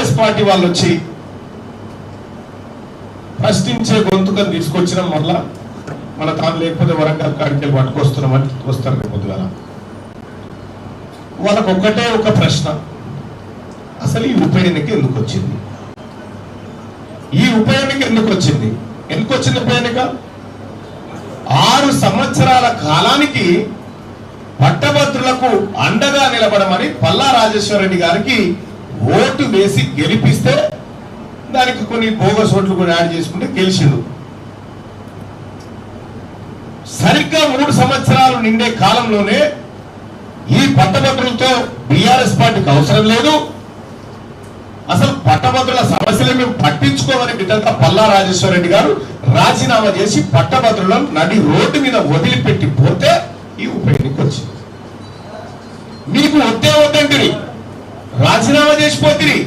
Congress party వాళ్ళు వచ్చి ప్రశ్నించే గొంతుకను తీసుకొచ్చినాం. మళ్ళా మన తాను లేకపోతే వరంగల్ కాడికి పట్టుకొస్తున్నామని వస్తారు రేపు పొద్దుగాల. వాళ్ళకు ఒక్కటే ఒక ప్రశ్న, అసలు ఈ ఉప ఎన్నిక ఎందుకు వచ్చింది? ఈ ఉప ఎన్నిక ఎందుకు వచ్చింది? ఎందుకు వచ్చింది ఉప ఎన్నిక? 6 సంవత్సరాల కాలానికి పట్టభద్రులకు అండగా నిలబడమని పల్లా రాజేశ్వరరెడ్డి గారికి ఓటు వేసి గెలిపిస్తే దానికి కొన్ని బోగస్ ఓట్లు కూడా యాడ్ చేసుకుంటే గెలిచిండు. సరిగ్గా 3 సంవత్సరాలు నిండే కాలంలోనే ఈ పట్టభద్రులతో బీఆర్ఎస్ పార్టీకి అవసరం లేదు, అసలు పట్టభద్రుల సమస్యలు మేము పట్టించుకోమని విధంగా పల్లా రాజేశ్వరరెడ్డి గారు రాజీనామా చేసి పట్టభద్రులను నడి రోడ్డు మీద వదిలిపెట్టి పోతే ఈ ఉప ఎన్నిక వచ్చింది. మీకు వద్దంటిరి, రాజీనామా చేసిపోతిరి,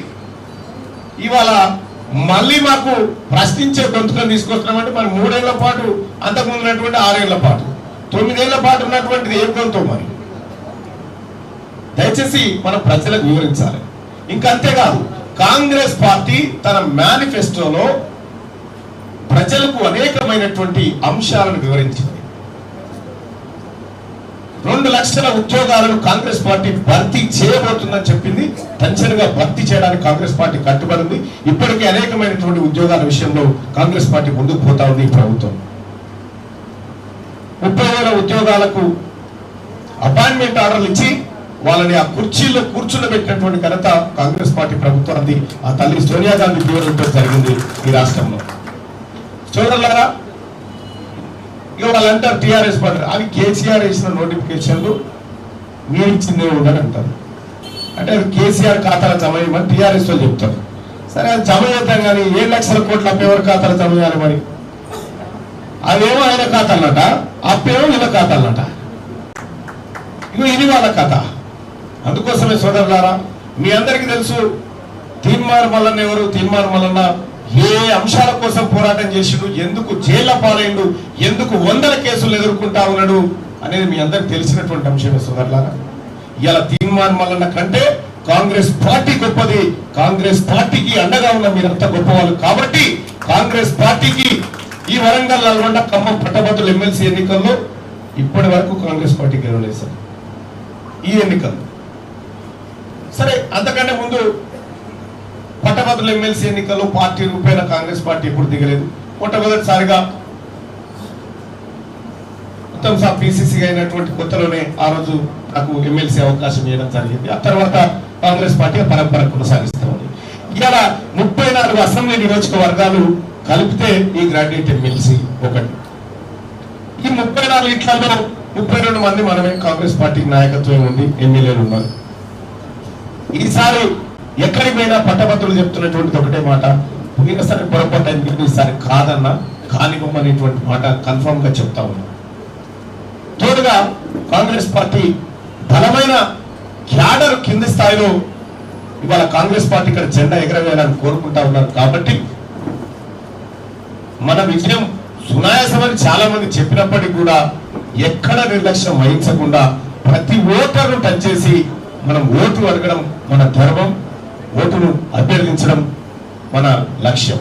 ఇవాళ మళ్ళీ మాకు ప్రశ్నించే గొంతుకను తీసుకొస్తున్నామంటే మరి 3 ఏళ్ల పాటు అంతకుముందు ఉన్నటువంటి 6 ఏళ్ల పాటు 9 ఏళ్ల పాటు ఉన్నటువంటిది ఏం గొంతు? మరి దయచేసి మనం ప్రజలకు వివరించాలి. ఇంకా అంతేకాదు, కాంగ్రెస్ పార్టీ తన మేనిఫెస్టోలో ప్రజలకు అనేకమైనటువంటి అంశాలను వివరించింది. 2 లక్షల ఉద్యోగాలను కాంగ్రెస్ పార్టీ భర్తీ చేయబోతుందని చెప్పింది. తక్షణంగా భర్తీ చేయడానికి కాంగ్రెస్ పార్టీ కట్టుబడింది. ఇప్పటికే అనేకమైనటువంటి ఉద్యోగాల విషయంలో కాంగ్రెస్ పార్టీ ముందుకు పోతా ఉంది. ప్రభుత్వం 30,000 ఉద్యోగాలకు అపాయింట్మెంట్ ఆర్డర్లు ఇచ్చి వాళ్ళని ఆ కుర్చీల్లో కూర్చుండబెట్టినటువంటి ఘనత కాంగ్రెస్ పార్టీ ప్రభుత్వాన్ని, ఆ తల్లి సోనియా గాంధీ దీవెనతో జరిగింది ఈ రాష్ట్రంలో. చూడాలారా, ఇక వాళ్ళు అంటారు టీఆర్ఎస్ పార్టీ అవి కేసీఆర్ వేసిన నోటిఫికేషన్లు మీరు ఇచ్చిందే ఉండని అంటారు. అంటే అది కేసీఆర్ ఖాతాలో జమ చేయమని టీఆర్ఎస్ లో చెప్తారు. సరే అది జమ చేద్దాం కానీ 7 లక్షల కోట్లు అప్పేవారి ఖాతాలో జమ చేయాలి. మరి అవేమో ఆయన ఖాతాలన్నట, అప్పేమో వీళ్ళ ఖాతాలన్నట. ఇగో ఇది వాళ్ళ కథ. అందుకోసమే సోదరులారా, మీ అందరికీ తెలుసు తీన్మార్ మల్లన్న ఎవరు, తీన్మార్ మల్లన్న ఏ అంశాల కోసం పోరాటం చేసిండు, ఎందుకు జైళ్ల పాలైండు, ఎందుకు 100 కేసులు ఎదుర్కొంటా ఉన్నాడు అనేది మీ అందరికి తెలిసినటువంటి అంశమే సోదరులారా. ఇలా తీన్మార్ మల్లన్న కంటే కాంగ్రెస్ పార్టీ గొప్పది. కాంగ్రెస్ పార్టీకి అండగా ఉన్న మీరంతా గొప్పవాళ్ళు కాబట్టి కాంగ్రెస్ పార్టీకి ఈ వరంగల్, నల్గొండ, ఖమ్మం పట్టభద్రుల ఎమ్మెల్సీ ఎన్నికల్లో ఇప్పటి వరకు కాంగ్రెస్ పార్టీ గెలవలేదు సార్ ఈ ఎన్నికలు. సరే, అంతకంటే ముందు పట్టభద్రుల ఎమ్మెల్సీ ఎన్నికల్లో పార్టీ రూపేణ కాంగ్రెస్ పార్టీ ఎప్పుడు దిగలేదు. మొట్టమొదటిసారిగా ఉత్తమ్ సాబ్ పిసిసి అయినటువంటి కొత్తలోనే ఆ రోజు నాకు ఎమ్మెల్సీ అవకాశం ఇవ్వడం జరిగింది. ఆ తర్వాత కాంగ్రెస్ పార్టీ పరంపర కొనసాగిస్తూ ఉంది. ఇలా 34 అసెంబ్లీ నియోజకవర్గాలు కలిపితే ఈ గ్రాడ్యుయేట్ ఎమ్మెల్సీ ఒకటి. ఈ 34 ఇట్లలో 32 మంది మనమే కాంగ్రెస్ పార్టీ నాయకత్వం ఉంది, ఎమ్మెల్యేలు ఉన్నారు. ఈసారి ఎక్కడికి పోయినా పట్టభద్రులు చెప్తున్నటువంటి ఒకటే మాట, పోయినసారి పొరపాటు అయింది, ఈసారి కాదన్నా కానివ్వమనేటువంటి మాట కన్ఫర్మ్ గా చెప్తా ఉన్నా. తోడుగా కాంగ్రెస్ పార్టీ బలమైన క్యాడర్ కింది స్థాయిలో ఇవాళ కాంగ్రెస్ పార్టీ ఇక్కడ జెండా ఎగరవేయాలని కోరుకుంటా ఉన్నారు. కాబట్టి మన విజయం సునాయాసమని చాలా మంది చెప్పినప్పటికీ కూడా ఎక్కడ నిర్లక్ష్యం వహించకుండా ప్రతి ఓటర్ను టచ్ చేసి మనం ఓటు అడగడం మన ధర్మం, ఓటును అభ్యర్థించడం మన లక్ష్యం.